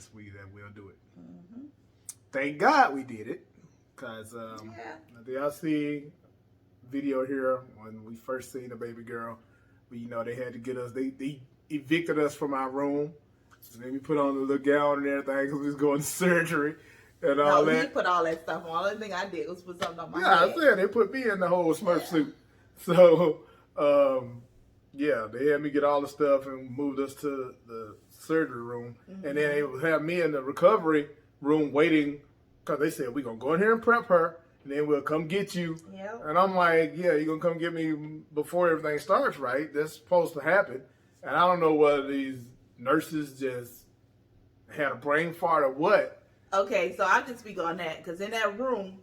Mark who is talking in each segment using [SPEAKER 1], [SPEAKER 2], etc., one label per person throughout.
[SPEAKER 1] that we'll do it. Thank God we did it, because y'all see video here when we first seen the baby girl. We, they had to get us. They evicted us from our room. So then we put on the little gown and everything because we was going to surgery and all that.
[SPEAKER 2] No, he put all that stuff on. The only thing I did was put something on my head.
[SPEAKER 1] Yeah, I said they put me in the whole Smurf suit. So, they had me get all the stuff and moved us to the surgery room. And then they would have me in the recovery room waiting because they said, we're going to go in here and prep her. And then we'll come get you. Yep. And I'm like, yeah, you're going to come get me before everything starts, right? That's supposed to happen. And I don't know whether these nurses just had a brain fart or what.
[SPEAKER 2] Okay, so I can speak on that. Because in that room,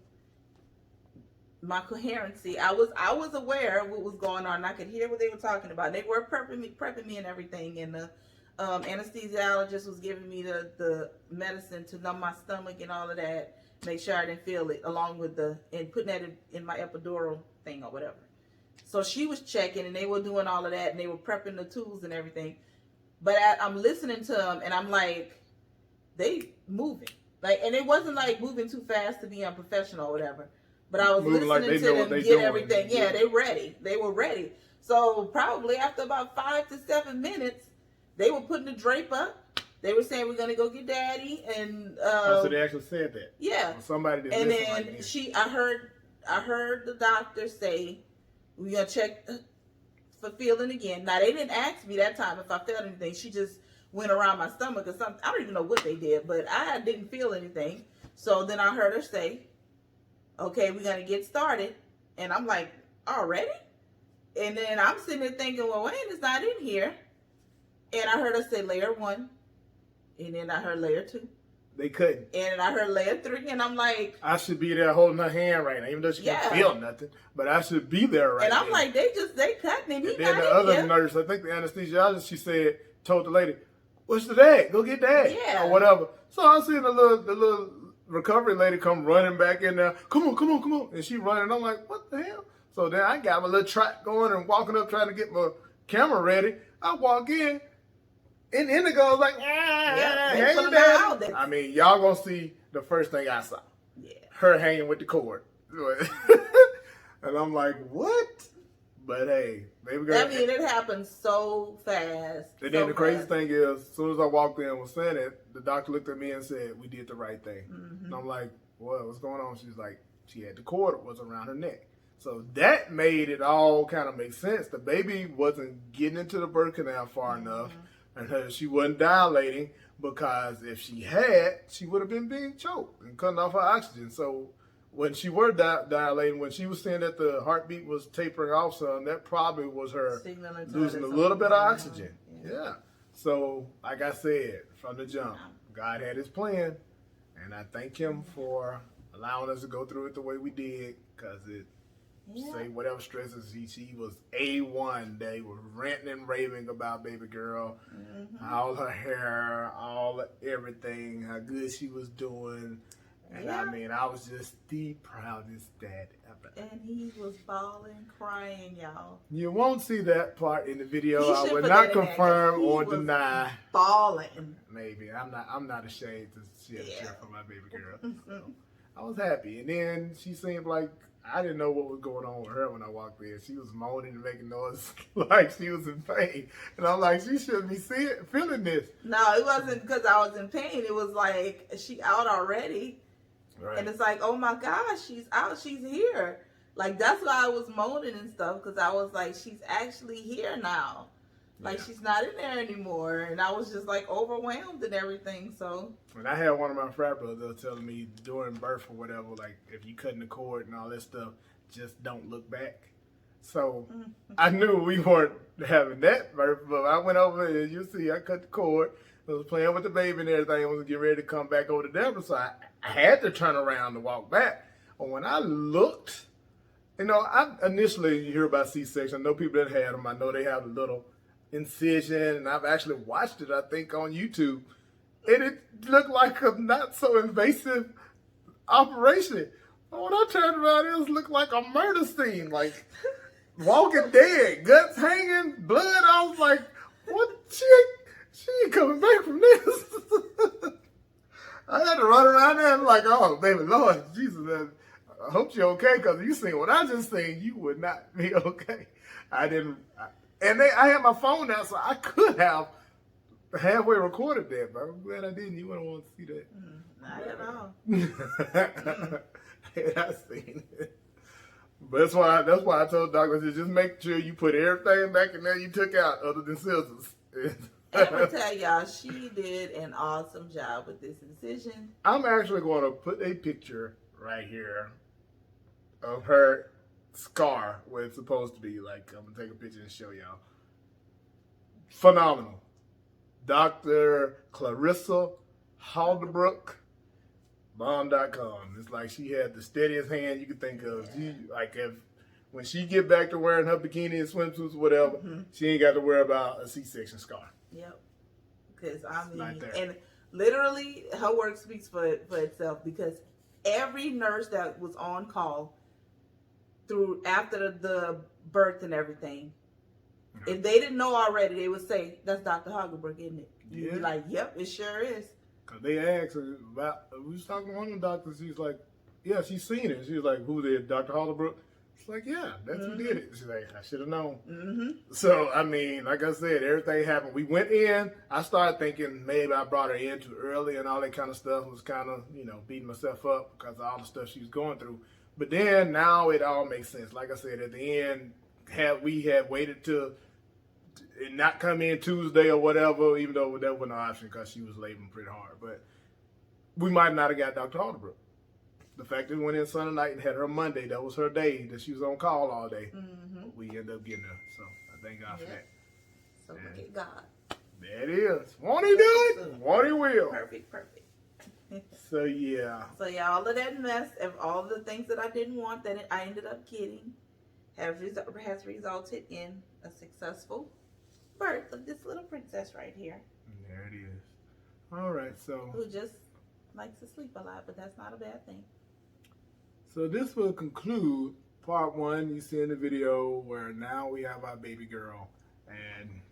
[SPEAKER 2] my coherency, I was aware of what was going on. And I could hear what they were talking about. They were prepping me and everything. And the anesthesiologist was giving me the medicine to numb my stomach and all of that. Make sure I didn't feel it, along with and putting that in my epidural thing or whatever. So she was checking, and they were doing all of that, and they were prepping the tools and everything. But I'm listening to them, and I'm like, they moving. And it wasn't like moving too fast to be unprofessional or whatever. But I was listening to them get everything. Yeah, they ready. They were ready. So probably after about 5 to 7 minutes, they were putting the drape up. They were saying, we're going to go get daddy. And
[SPEAKER 1] so they actually said that.
[SPEAKER 2] Yeah.
[SPEAKER 1] Well, somebody did.
[SPEAKER 2] And then I heard the doctor say, we're going to check for feeling again. Now, they didn't ask me that time if I felt anything. She just went around my stomach or something. I don't even know what they did, but I didn't feel anything. So then I heard her say, okay, we're going to get started. And I'm like, already? And then I'm sitting there thinking, well, Wayne is not in here. And I heard her say layer 1. And then I heard layer 2.
[SPEAKER 1] They couldn't.
[SPEAKER 2] And I heard layer 3, and I'm like,
[SPEAKER 1] I should be there holding her hand right now, even though she can't feel nothing. But I should be there right now.
[SPEAKER 2] And I'm like, they cutting him.
[SPEAKER 1] And then the other nurse, I think the anesthesiologist, she told the lady, what's the dad? Go get dad.
[SPEAKER 2] Yeah.
[SPEAKER 1] Or whatever. So I seen the little recovery lady come running back in there. Come on. And she running. I'm like, what the hell? So then I got my little track going and walking up trying to get my camera ready. I walk in. And Indigo was like, hey, Dad. I mean, y'all gonna see the first thing I saw. Yeah. Her hanging with the cord. And I'm like, what? But hey, baby girl.
[SPEAKER 2] I mean, it happened so fast.
[SPEAKER 1] And then the crazy thing is, as soon as I walked in and was saying it, the doctor looked at me and said, we did the right thing. And I'm like, what's going on? She's like, she had the cord was around her neck. So that made it all kind of make sense. The baby wasn't getting into the birth canal far enough. And she wasn't dilating, because if she had, she would have been being choked and cutting off her oxygen. So when she were dilating, when she was saying that the heartbeat was tapering off some, that probably was her losing a little bit of oxygen. Yeah. So like I said, from the jump, God had his plan. And I thank him for allowing us to go through it the way we did, because it say whatever stresses she was A1. They were ranting and raving about baby girl, all her hair, everything, how good she was doing. And I mean, I was just the proudest dad ever.
[SPEAKER 2] And he was bawling, crying, y'all.
[SPEAKER 1] You won't see that part in the video. I will not confirm or deny.
[SPEAKER 2] Bawling.
[SPEAKER 1] Maybe. I'm not ashamed to share the truth for my baby girl. So I was happy. And then she seemed like I didn't know what was going on with her when I walked in. She was moaning and making noise like she was in pain. And I'm like, she shouldn't be feeling this.
[SPEAKER 2] No, it wasn't because I was in pain. It was like, she out already. Right. And it's like, oh my gosh, she's out. She's here. Like, that's why I was moaning and stuff, because I was like, she's actually here now. Like, she's not in there anymore. And I was just like overwhelmed and everything. So
[SPEAKER 1] when I had one of my frat brothers telling me during birth or whatever, like, if you cutting the cord and all that stuff, just don't look back. So I knew we weren't having that birth, but I went over and you see, I cut the cord. I was playing with the baby and everything. I was getting ready to come back over to Denver, so I had to turn around to walk back. But when I looked, I initially, you hear about C-section. I know people that had them. I know they have a little incision, and I've actually watched it, I think, on YouTube. And it looked like a not so invasive operation. But when I turned around, it looked like a murder scene, like Walking Dead, guts hanging, blood. I was like, what? She ain't coming back from this. I had to run around there and like, oh, baby, Lord, Jesus, I hope you're okay, because you seen what I just seen, you would not be okay. I had my phone out, so I could have halfway recorded that, but I'm glad I didn't. You wouldn't want to see that.
[SPEAKER 2] Not at all.
[SPEAKER 1] I seen it. But that's why I told doctors, just make sure you put everything back in there you took out other than scissors.
[SPEAKER 2] I'm gonna tell y'all, she did an awesome job with this incision.
[SPEAKER 1] I'm actually going to put a picture right here of her scar where it's supposed to be. Like, I'm gonna take a picture and show y'all. Phenomenal. Dr. Clarissa Halderbrook, Bomb.com. It's like she had the steadiest hand you could think of. She, like, when she get back to wearing her bikini and swimsuits or whatever, she ain't got to worry about a C-section scar.
[SPEAKER 2] Yep. Because I mean,
[SPEAKER 1] right there.
[SPEAKER 2] and literally, her work speaks for itself. Because every nurse that was on call through after the birth and everything, if they didn't know already, they would say, "That's Dr. Hagelberg, isn't it?" You'd be like, "Yep, it sure is."
[SPEAKER 1] Cause they asked her about. We was talking to one of the doctors. She's like, "Yeah, she's seen it." She was like, "Who did? Dr. Halderbrook?" It's like, "Yeah, that's who did it." She's like, "I should have known." So I mean, like I said, everything happened. We went in. I started thinking maybe I brought her in too early and all that kind of stuff. Was kind of beating myself up because of all the stuff she was going through. But then now it all makes sense. Like I said, at the end, we had waited to not come in Tuesday or whatever, even though that wasn't an option because she was laboring pretty hard. But we might not have got Dr. Halderbrook. The fact that we went in Sunday night and had her Monday, that was her day that she was on call all day. We ended up getting her. So I thank God for that.
[SPEAKER 2] So look at God.
[SPEAKER 1] There it is. Won't he do it? Won't he will?
[SPEAKER 2] Perfect.
[SPEAKER 1] So yeah.
[SPEAKER 2] So yeah, all of that mess, of all the things that I didn't want that I ended up getting, has resulted in a successful birth of this little princess right here.
[SPEAKER 1] There it is. All right, so
[SPEAKER 2] who just likes to sleep a lot, but that's not a bad thing.
[SPEAKER 1] So this will conclude part one. You see in the video where now we have our baby girl, and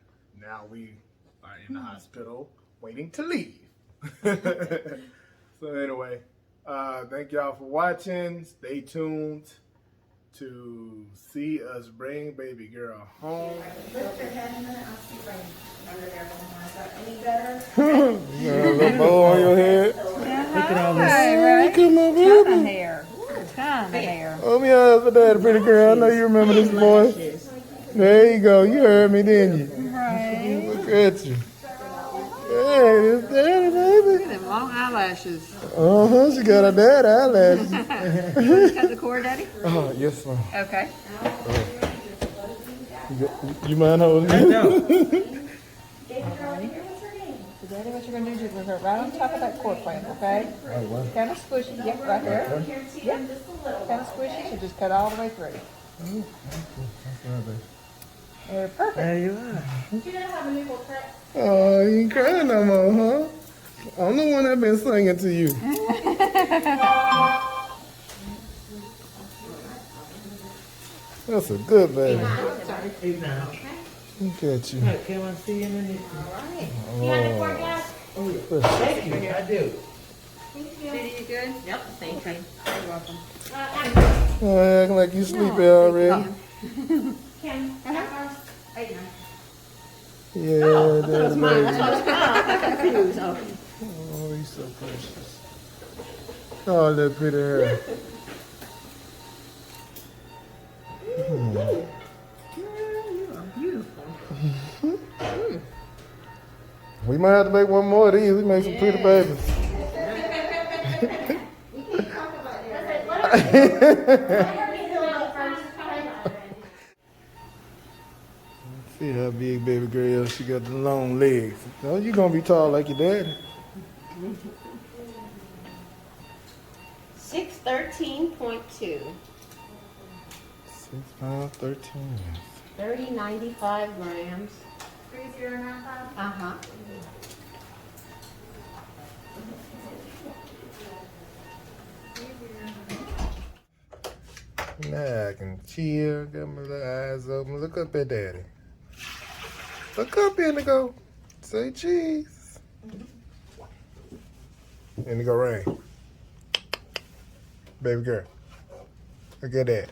[SPEAKER 1] now we are in the hospital waiting to leave. So anyway, thank y'all for watching. Stay tuned to see us bring baby girl home.
[SPEAKER 3] Lift your head a minute, I'll see Rayne under there. Is that any better?
[SPEAKER 1] You got a little bow on your head.
[SPEAKER 4] Look at all this.
[SPEAKER 1] Look at my
[SPEAKER 4] Ton
[SPEAKER 1] baby.
[SPEAKER 4] of hair. Ton of hair.
[SPEAKER 1] Oh, me husband, daddy, pretty girl. I know you remember this boy. There you go. You heard me, didn't you?
[SPEAKER 4] Right.
[SPEAKER 1] Look at you. Hey, it's daddy, baby.
[SPEAKER 4] Look at them long eyelashes.
[SPEAKER 1] She got a dad eyelashes.
[SPEAKER 4] You cut the cord, Daddy?
[SPEAKER 1] Oh, yes, ma'am.
[SPEAKER 4] Okay.
[SPEAKER 1] You mind holding it?
[SPEAKER 4] No. So, Daddy, what you're going to do is you're going to put it right on top of that cord clamp, okay? Kind of squishy. Yep, right there. Yep. Kind of squishy, so just cut all the way through. There, perfect.
[SPEAKER 3] Do you know how many will cut?
[SPEAKER 1] Oh, you ain't crying no more, huh? I'm the one that been singing to you. That's a good baby. Look at you.
[SPEAKER 5] Can I see you in the
[SPEAKER 3] You got the cord down?
[SPEAKER 5] Thank you, I do.
[SPEAKER 4] Did you good? Yep, thank you. You're welcome.
[SPEAKER 1] Oh, acting like you sleepy already.
[SPEAKER 3] Kim,
[SPEAKER 1] Yeah, that's
[SPEAKER 4] That's mine. That's what I was confused. Okay.
[SPEAKER 1] Oh, he's so precious. Oh, that pretty hair.
[SPEAKER 4] You are beautiful.
[SPEAKER 1] We might have to make one more of these. We make some pretty babies. See how big baby girl is. She got the long legs. Oh, you gonna be tall like your daddy.
[SPEAKER 6] 613.2.
[SPEAKER 1] 6 pounds, 13 ounces.
[SPEAKER 6] 3095 grams.
[SPEAKER 3] 3095.
[SPEAKER 6] Uh-huh.
[SPEAKER 1] Now I can chill, got my little eyes open. Look up at daddy. Look up, Indigo. Say cheese. Indigo-Rayne. Baby girl. Look at that.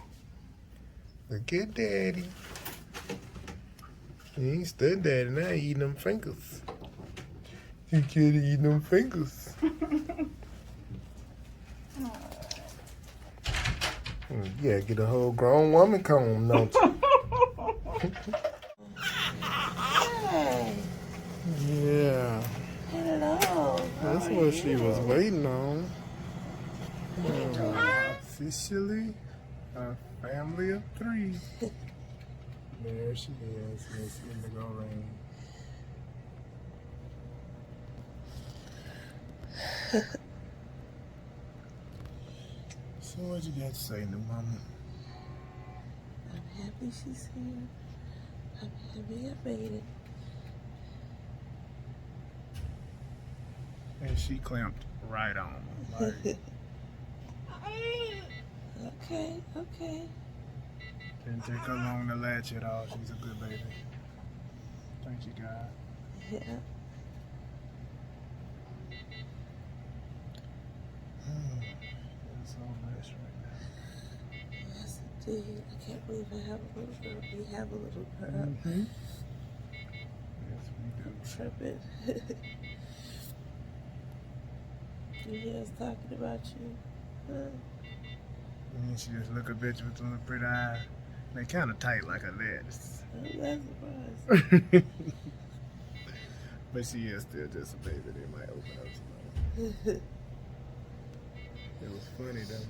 [SPEAKER 1] Look at daddy. He ain't still daddy now, he eating them fingers. He can't eat them fingers. You gotta get a whole grown woman comb, don't you?
[SPEAKER 2] Hey,
[SPEAKER 1] Yeah.
[SPEAKER 2] hello.
[SPEAKER 1] That's what she was waiting on. Officially a family of 3. There she is, Miss Indigo-Rayne. So what you got to say, new mama?
[SPEAKER 2] I'm happy she's here. I'm happy I made it.
[SPEAKER 1] And she clamped right on. Like,
[SPEAKER 2] Okay, okay.
[SPEAKER 1] didn't take her long to latch it all. She's a good baby. Thank you, God.
[SPEAKER 2] Yeah.
[SPEAKER 1] It's so nice right now.
[SPEAKER 2] Yes, indeed. I can't believe I have a little girl. We have a little girl.
[SPEAKER 1] Mm-hmm. Yes, we do.
[SPEAKER 2] Tripping. You hear us talking about you?
[SPEAKER 1] And she just look a bitch with little pretty eyes. They kind of tight like her legs.
[SPEAKER 2] I'm not surprised.
[SPEAKER 1] But she is still just a baby. They might open up some. It was funny though.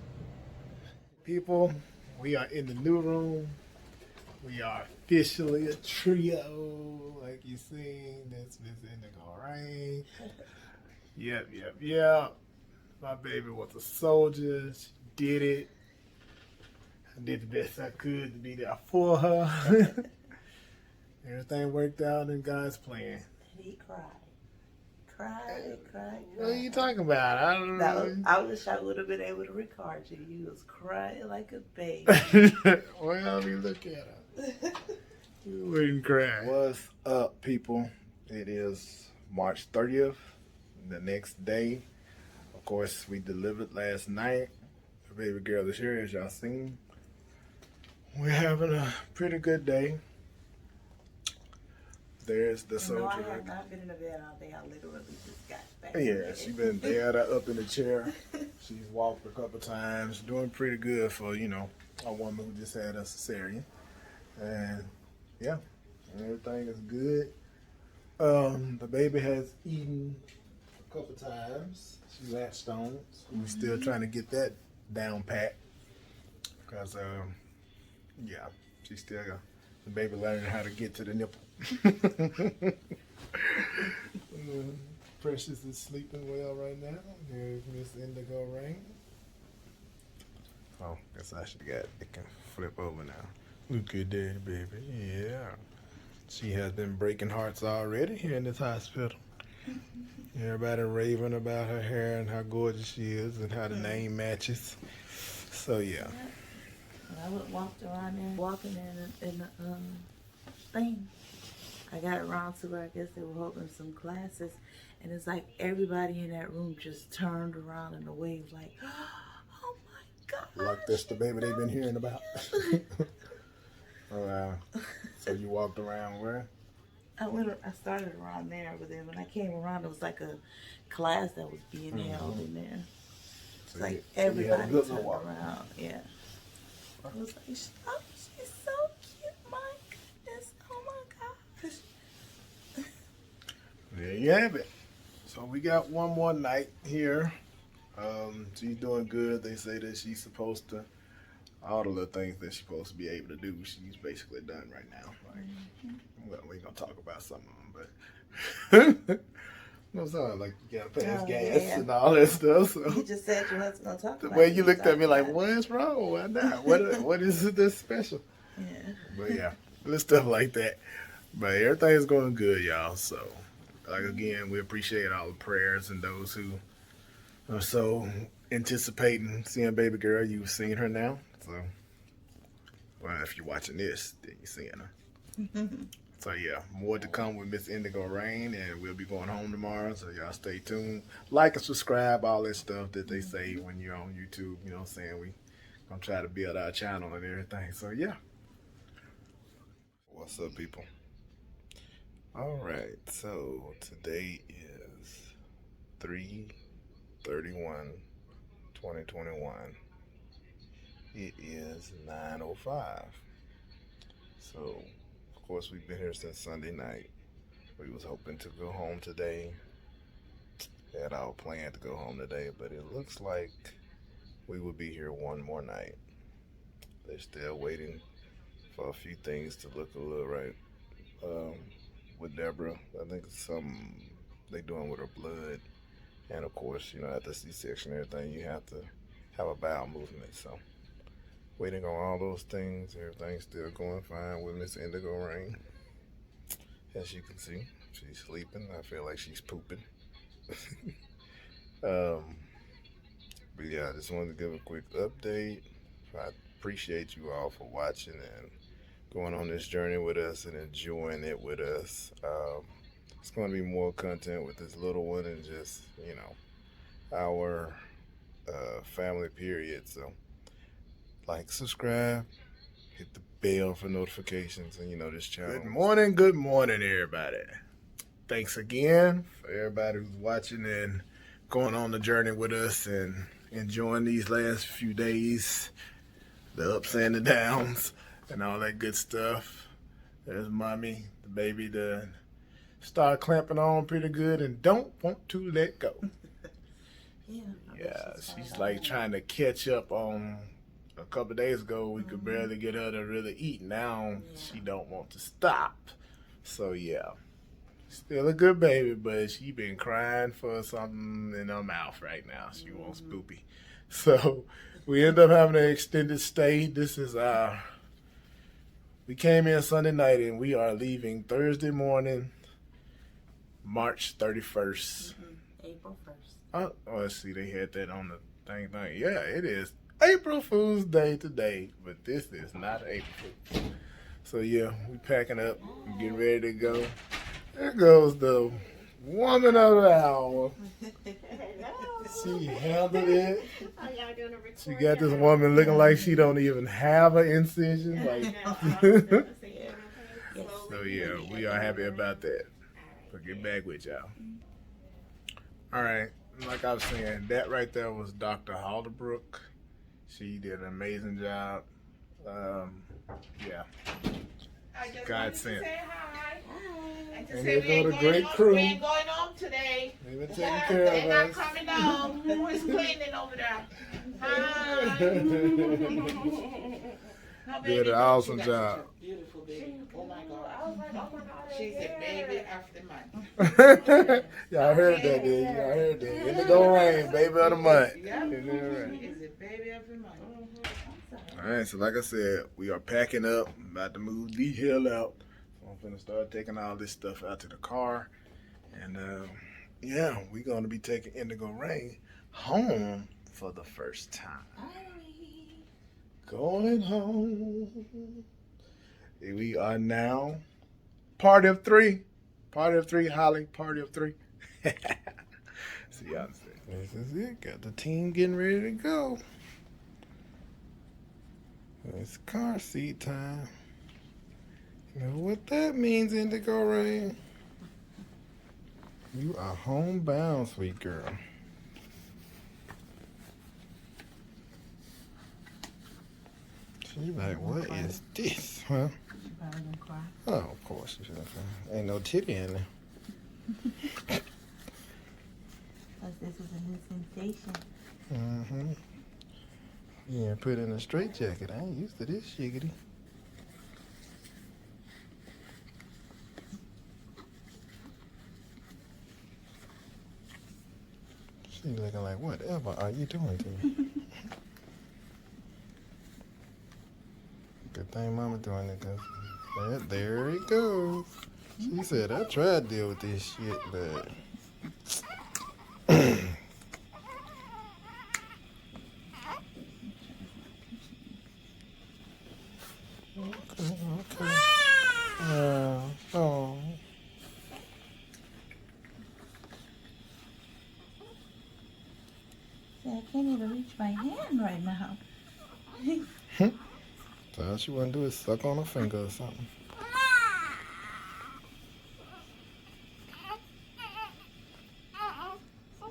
[SPEAKER 1] People, we are in the new room. We are officially a trio, like you seen. That's Miss Indigo-Rayne. Yep. My baby was a soldier. She did it. I did the best I could to be there for her. Everything worked out in God's plan.
[SPEAKER 2] He cried. Cried.
[SPEAKER 1] What are you talking about? I don't know.
[SPEAKER 2] I wish I would have been able to record you. You was crying like a baby.
[SPEAKER 1] Well, you look at her. You wouldn't cry.
[SPEAKER 7] What's up, people? It is March 30th, the next day. Of course, we delivered last night. The baby girl is here, as y'all seen. We're having a pretty good day. There's the
[SPEAKER 2] No,
[SPEAKER 7] soldier.
[SPEAKER 2] I have not been in the bed all day. I literally just got back.
[SPEAKER 7] Yeah, she been there, up in the chair. She's walked a couple times, doing pretty good for, a woman who just had a cesarean. And yeah, everything is good. The baby has eaten a couple times. She latched on. So we're still trying to get that down pat. Because, yeah, she's still the baby learning how to get to the nipple. Precious is sleeping well right now. There's Miss Indigo-Rayne. Oh, guess I should get it can flip over now. Look at that, baby. Yeah. She has been breaking hearts already here in this hospital. Everybody raving about her hair and how gorgeous she is and how the name matches. So, yeah.
[SPEAKER 2] I walked around there, walking in the thing. I got around to where I guess they were holding some classes, and it's like everybody in that room just turned around in a wave, like, oh my God.
[SPEAKER 7] Like that's the baby they've been hearing about. Oh, wow. So you walked around where?
[SPEAKER 2] I started around there, but then when I came around, it was like a class that was being held in there. It's
[SPEAKER 7] So
[SPEAKER 2] like
[SPEAKER 7] you had a
[SPEAKER 2] everybody
[SPEAKER 7] good
[SPEAKER 2] turned
[SPEAKER 7] walk.
[SPEAKER 2] around. Yeah. I was like, oh, she's so cute. My goodness. Oh my gosh.
[SPEAKER 7] There you have it. So we got one more night here. She's doing good. They say that she's supposed to, all the little things that she's supposed to be able to do, she's basically done right now. Like, well, we ain't gonna talk about some of them, but no, sorry, like you gotta pass
[SPEAKER 2] Oh,
[SPEAKER 7] gas
[SPEAKER 2] yeah.
[SPEAKER 7] and all that stuff. So
[SPEAKER 2] You just said you wasn't gonna talk
[SPEAKER 7] the
[SPEAKER 2] about
[SPEAKER 7] way
[SPEAKER 2] it.
[SPEAKER 7] you looked at me like,
[SPEAKER 2] Talk
[SPEAKER 7] what's wrong? Why not? What is this special?
[SPEAKER 2] about it. Yeah.
[SPEAKER 7] But yeah, little stuff like that. But everything's going good, y'all. So, like again, we appreciate all the prayers and those who are so anticipating seeing baby girl. You've seen her now, so well, if you're watching this, then you're seeing her. So yeah, more to come with Miss Indigo-Rayne, and we'll be going home tomorrow. So y'all stay tuned, like and subscribe, all that stuff that they say when you're on YouTube. You know what I'm saying? We gonna try to build our channel and everything. So yeah. What's up, people? All right, so today is 3/31/2021. It is 9:05. So, of course, we've been here since Sunday night. We was hoping to go home today. Had our plan to go home today, but it looks like we will be here one more night. They're still waiting for a few things to look a little right. With Deborah, I think something they doing with her blood, and of course, you know, after C-section and everything, you have to have a bowel movement. So, waiting on all those things. Everything's still going fine with Miss Indigo-Rayne. As you can see, she's sleeping. I feel like she's pooping. But yeah, I just wanted to give a quick update. I appreciate you all for watching and going on this journey with us and enjoying it with us. It's going to be more content with this little one and just, you know, our family period. So like, subscribe, hit the bell for notifications, and you know this channel. Good morning, everybody. Thanks again for everybody who's watching and going on the journey with us and enjoying these last few days, the ups and the downs and all that good stuff. There's mommy, the baby that started clamping on pretty good and don't want to let go. Yeah, she's like trying to catch up on. A couple of days ago, we could barely get her to really eat. Now she don't want to stop. So yeah, still a good baby, but she been crying for something in her mouth right now. She wants poopy. So we end up having an extended stay. This is we came in Sunday night and we are leaving Thursday morning, March 31st.
[SPEAKER 2] April 1st.
[SPEAKER 7] Oh, let's see, they had that on the thing. Yeah, it is April Fool's Day today, but this is not April Fool's. So yeah, we packing up and getting ready to go. There goes the woman of the hour. She handled it.
[SPEAKER 6] Oh, y'all doing a recording?
[SPEAKER 7] She got this woman looking like she don't even have an incision. Like, so yeah, we are happy about that. We'll get back with y'all. All right, like I was saying, that right there was Dr. Halderbrook. She did an amazing job. Yeah. God sent. And here go the great crew.
[SPEAKER 2] We ain't going home today.
[SPEAKER 7] They've been taking care of
[SPEAKER 2] They're
[SPEAKER 7] us.
[SPEAKER 2] not coming down. Who is cleaning over there? Hi.
[SPEAKER 7] Did an awesome job.
[SPEAKER 2] Beautiful baby. Oh my God. I was like, oh my God. She's a baby after the month.
[SPEAKER 7] Y'all heard that, did you? Y'all heard that. Indigo-Rayne, baby of the month.
[SPEAKER 2] Yeah.
[SPEAKER 7] Is that right?
[SPEAKER 2] Is it baby after the month?
[SPEAKER 7] All right, so like I said, we are packing up, about to move the hell out. So I'm finna start taking all this stuff out to the car. And yeah, we're gonna be taking Indigo-Rayne home for the first time. Going home. We are now party of three. Party of three, Holly, party of three. See y'all in a second. This is it. Got the team getting ready to go. It's car seat time. You know what that means, Indigo-Rayne? You are homebound, sweet girl. She's like, what is this, huh?
[SPEAKER 2] She probably gonna cry.
[SPEAKER 7] Oh, of course. She should. Ain't no titty in there.
[SPEAKER 2] Because this was a new sensation.
[SPEAKER 7] Mm-hmm. Yeah, put in a straight jacket. I ain't used to this shiggity. She looking like, whatever are you doing to me? Good thing mama doing it, cause there it goes. She said, I tried to deal with this shit, but okay.
[SPEAKER 2] said, I can't even reach my hand right now.
[SPEAKER 7] So all she want to do is suck on her finger or something.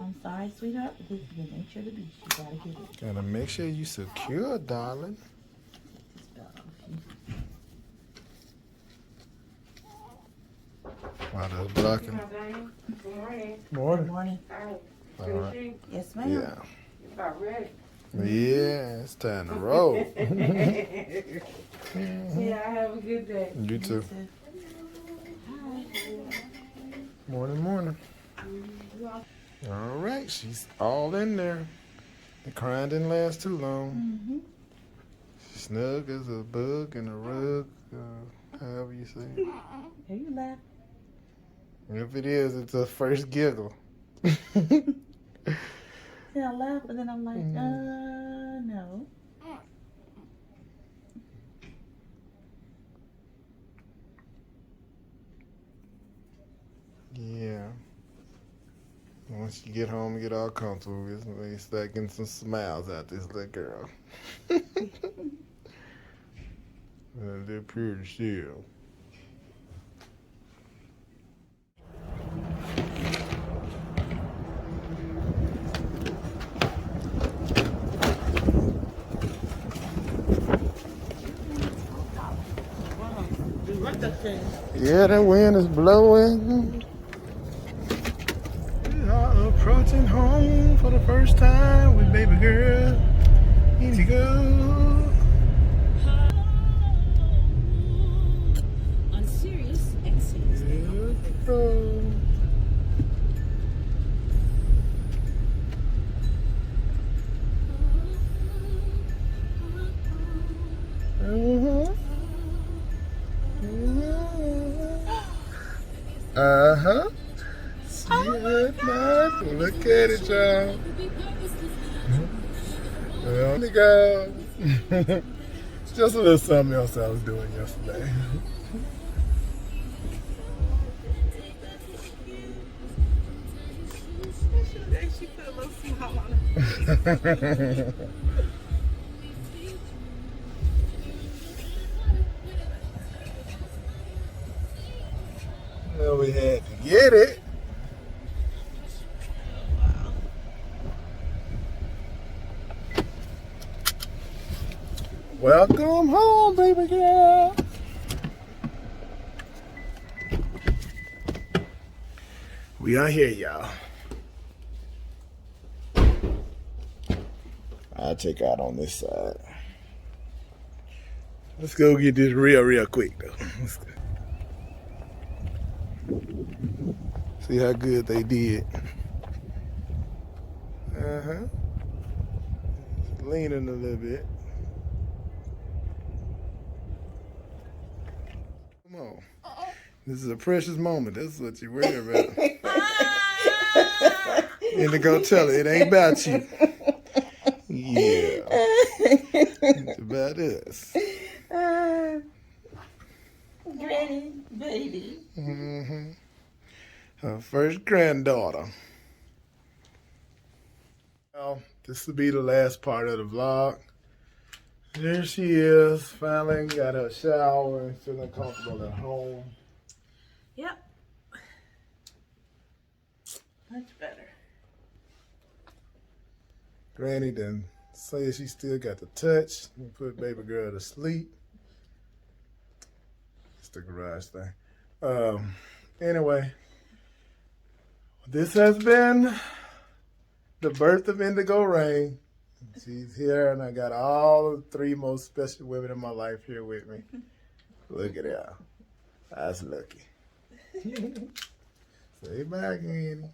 [SPEAKER 2] I'm sorry, sweetheart, but this is the nature of the beast. You gotta get it.
[SPEAKER 7] Gotta make sure you secure, darling. While that's blocking.
[SPEAKER 6] Good morning.
[SPEAKER 7] Morning.
[SPEAKER 2] Good morning.
[SPEAKER 7] All right.
[SPEAKER 2] Yes, ma'am.
[SPEAKER 7] Yeah.
[SPEAKER 6] You about ready?
[SPEAKER 7] Yeah, it's time to roll.
[SPEAKER 6] Yeah, have a good day.
[SPEAKER 7] You too. Morning, morning. All right, she's all in there. The crying didn't last too long.
[SPEAKER 2] Mm-hmm.
[SPEAKER 7] Snug as a bug in a rug, however you say it.
[SPEAKER 2] Here you laugh.
[SPEAKER 7] If it is, it's a first giggle.
[SPEAKER 2] Then I laugh, and then I'm like, no.
[SPEAKER 7] Yeah. Once you get home and get all comfortable, we start getting some smiles out this little girl. They're pretty still. Yeah, the wind is blowing. We are approaching home for the first time with baby girl Indigo.
[SPEAKER 8] On Sirius XM.
[SPEAKER 7] Uh-huh. Look at it, y'all. Well, Indigo. Just a little something else I was doing yesterday.
[SPEAKER 2] She put a little smile on it.
[SPEAKER 7] Well, we had to get it. Welcome home, baby girl. We are here, y'all. I'll check out on this side. Let's go get this real quick, though. Let's go. See how good they did. Uh-huh. Leaning a little bit. Come on. This is a precious moment. That's what you worry about. Indigo, tell her it ain't about you. Yeah. It's about us.
[SPEAKER 2] Granny, baby.
[SPEAKER 7] Mm-hmm. Her first granddaughter. Well, this will be the last part of the vlog. There she is, finally got her shower and feeling comfortable at home.
[SPEAKER 2] Yep. Much better.
[SPEAKER 7] Granny done say she still got the touch and put baby girl to sleep. It's the garage thing. Anyway, this has been the birth of Indigo-Rayne. She's here, and I got all the 3 most special women in my life here with me. Look at that. That's lucky. Say bye, Granny.